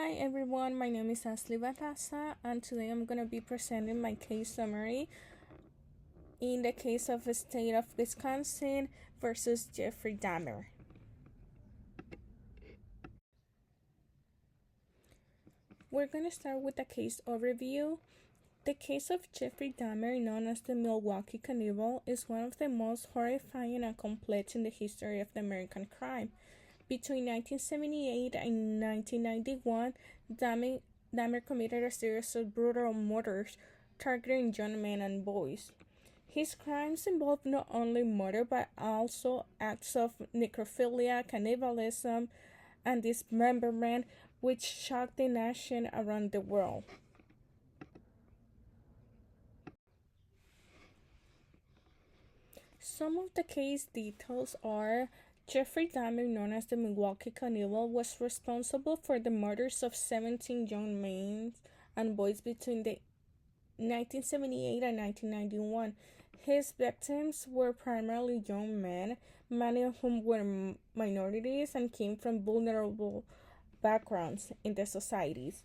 Hi everyone, my name is Ashley Batasa, and today I'm going to be presenting my case summary in the case of the state of Wisconsin versus Jeffrey Dahmer. We're going to start with the case overview. The case of Jeffrey Dahmer, known as the Milwaukee Cannibal, is one of the most horrifying and complex in the history of the American crime. Between 1978 and 1991, Dahmer committed a series of brutal murders targeting young men and boys. His crimes involved not only murder but also acts of necrophilia, cannibalism, and dismemberment, which shocked the nation around the world. Some of the case details are: Jeffrey Dahmer, known as the Milwaukee Cannibal, was responsible for the murders of 17 young men and boys between the 1978 and 1991. His victims were primarily young men, many of whom were minorities and came from vulnerable backgrounds in the societies.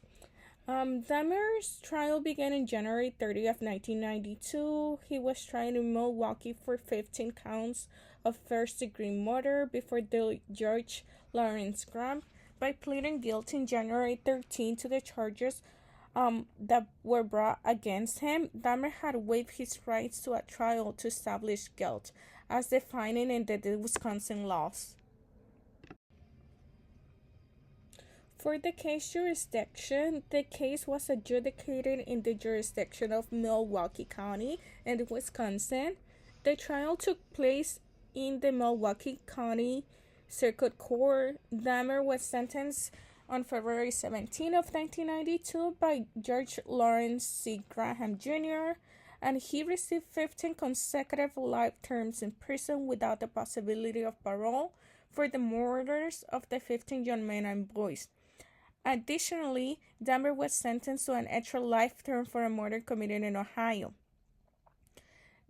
Dahmer's trial began on January 30th, 1992. He was tried in Milwaukee for 15 counts of first-degree murder before the Judge Lawrence Graham. By pleading guilty on January 13 to the charges that were brought against him, Dahmer had waived his rights to a trial to establish guilt, as defined in the Wisconsin laws. For the case jurisdiction, the case was adjudicated in the jurisdiction of Milwaukee County in Wisconsin. The trial took place in the Milwaukee County Circuit Court. Dahmer was sentenced on February 17 of 1992 by Judge Lawrence C. Graham Jr., and he received 15 consecutive life terms in prison without the possibility of parole for the murders of the 15 young men and boys. Additionally, Dahmer was sentenced to an extra life term for a murder committed in Ohio.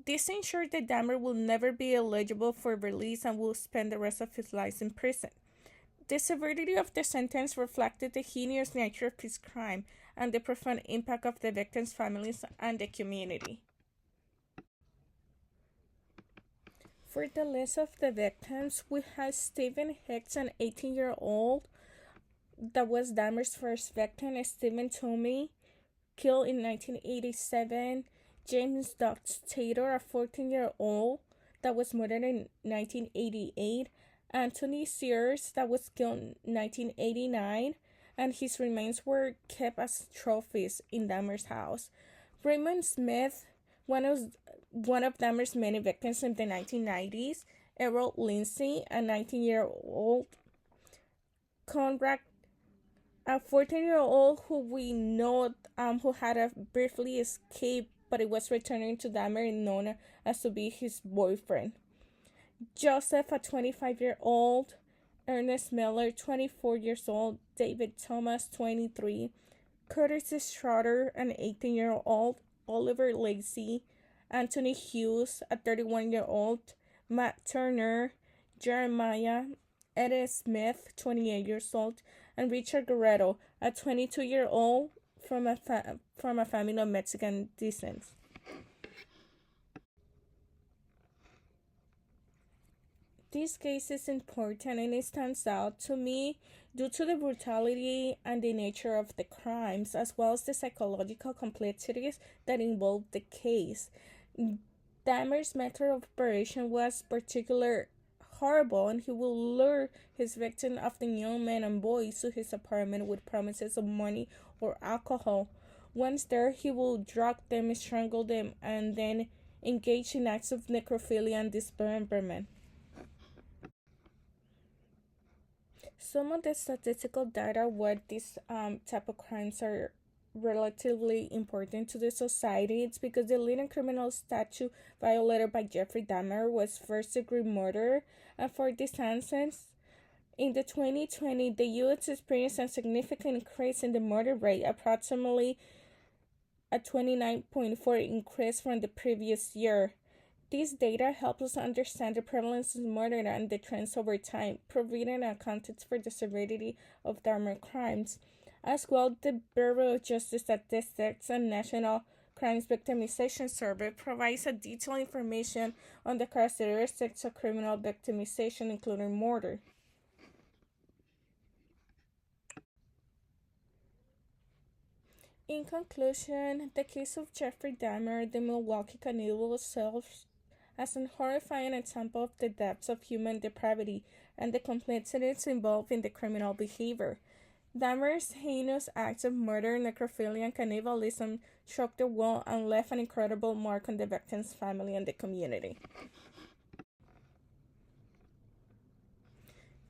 This ensured that Dahmer will never be eligible for release and will spend the rest of his life in prison. The severity of the sentence reflected the heinous nature of his crime and the profound impact of the victims' families and the community. For the list of the victims, we have Stephen Hicks, an 18-year-old that was Dahmer's first victim. Stephen Toomey, killed in 1987. James Dux Taylor, a 14-year-old that was murdered in 1988. Anthony Sears, that was killed in 1989, and his remains were kept as trophies in Dahmer's house. Raymond Smith, one of Dahmer's many victims in the 1990s. Errol Lindsay, a 19-year-old. Conrad, a 14-year-old who we know who had a briefly escaped, but it was returning to Dahmer and known as to be his boyfriend. Joseph, a 25-year-old. Ernest Miller, 24 years old. David Thomas, 23. Curtis Schroeder, an 18-year-old. Oliver Lacey. Anthony Hughes, a 31-year-old. Matt Turner. Jeremiah. Eddie Smith, 28 years old, and Richard Guerrero, a 22-year-old from a family of Mexican descent. This case is important and it stands out to me due to the brutality and the nature of the crimes, as well as the psychological complexities that involved the case. Dahmer's method of operation was particularly horrible, and he will lure his victim, often young men and boys, to his apartment with promises of money or alcohol. Once there, he will drug them, strangle them, and then engage in acts of necrophilia and dismemberment. Some of the statistical data why these type of crimes are relatively important to the society. It's because the leading criminal statute violated by Jeffrey Dahmer was first-degree murder, and for this instance, in the 2020, the U.S. experienced a significant increase in the murder rate, approximately a 29.4 increase from the previous year. This data helps us understand the prevalence of murder and the trends over time, providing a context for the severity of Dahmer crimes. As well, the Bureau of Justice Statistics and National Crimes Victimization Survey provides a detailed information on the characteristics of criminal victimization, including murder. In conclusion, the case of Jeffrey Dahmer, the Milwaukee cannibal, serves as an horrifying example of the depths of human depravity and the complexities involved in the criminal behavior. Dahmer's heinous acts of murder, necrophilia, and cannibalism shocked the world and left an incredible mark on the victim's family and the community.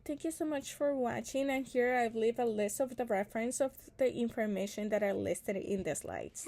Thank you so much for watching, and here I've leave a list of the reference of the information that are listed in the slides.